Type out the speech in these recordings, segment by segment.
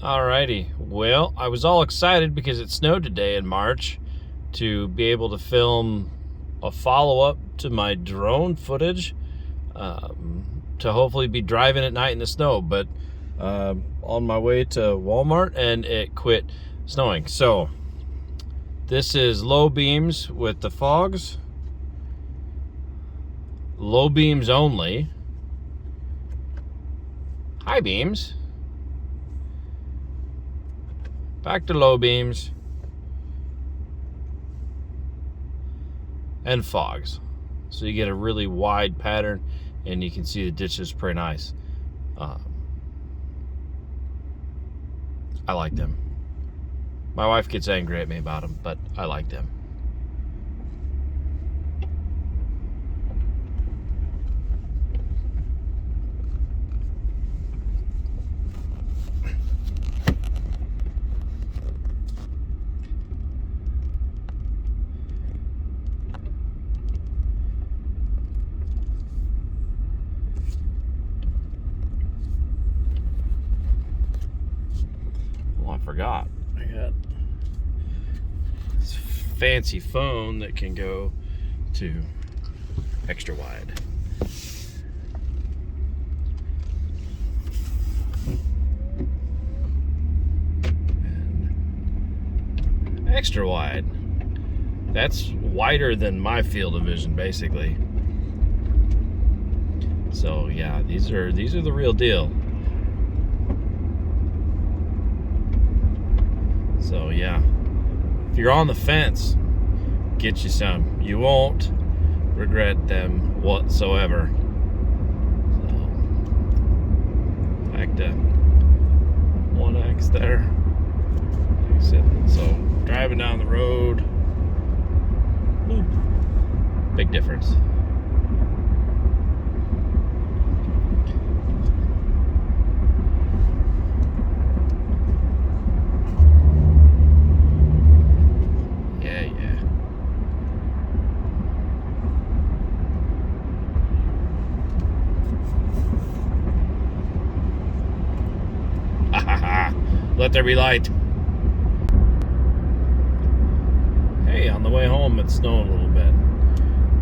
Alrighty, well, I was all excited because it snowed today in March to be able to film a follow-up to my drone footage to hopefully be driving at night in the snow, but on my way to Walmart and it quit snowing. So this is low beams with the fogs, low beams only, high beams, back to low beams, and fogs. So you get a really wide pattern and you can see the ditches pretty nice. I like them. My wife gets angry at me about them, but I like them. I forgot. I got this fancy phone that can go to extra wide. And extra wide. That's wider than my field of vision, basically. So yeah, these are the real deal. So yeah, if you're on the fence, get you some. You won't regret them whatsoever. So, back to 1X there. Like I said, so driving down the road, whoop, big difference. Let there be light. Hey, on the way home it's snowing a little bit.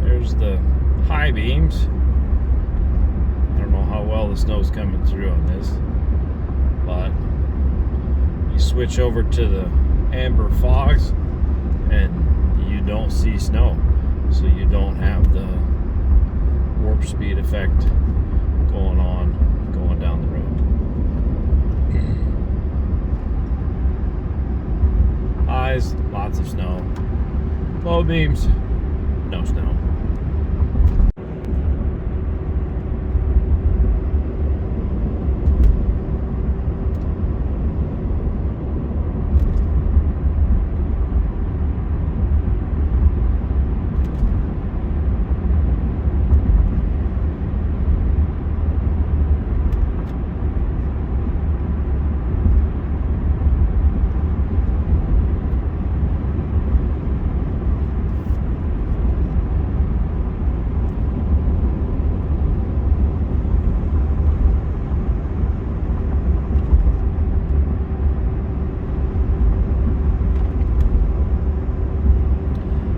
There's the high beams. I don't know how well the snow's coming through on this, but you switch over to the amber fogs and you don't see snow, so you don't have the warp speed effect going down the road. Highs, lots of snow. Low beams, no snow.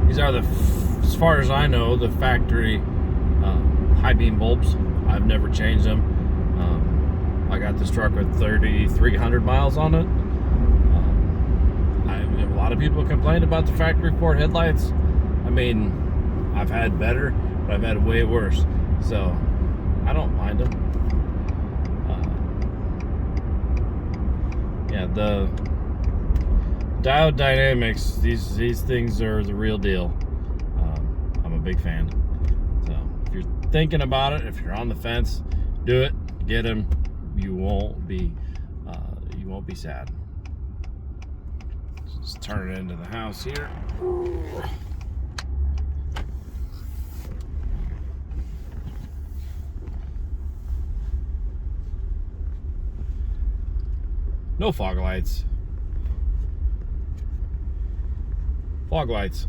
These are as far as I know, the factory high beam bulbs. I've never changed them. I got this truck with 3,300 miles on it. A lot of people complain about the factory Ford headlights. I mean, I've had better, but I've had way worse. So I don't mind them. Yeah, the Diode dynamics, these things are the real deal. I'm a big fan. So if you're thinking about it, if you're on the fence, do it. Get them. You won't be sad. Just turn it into the house here. No fog lights. Fog lights.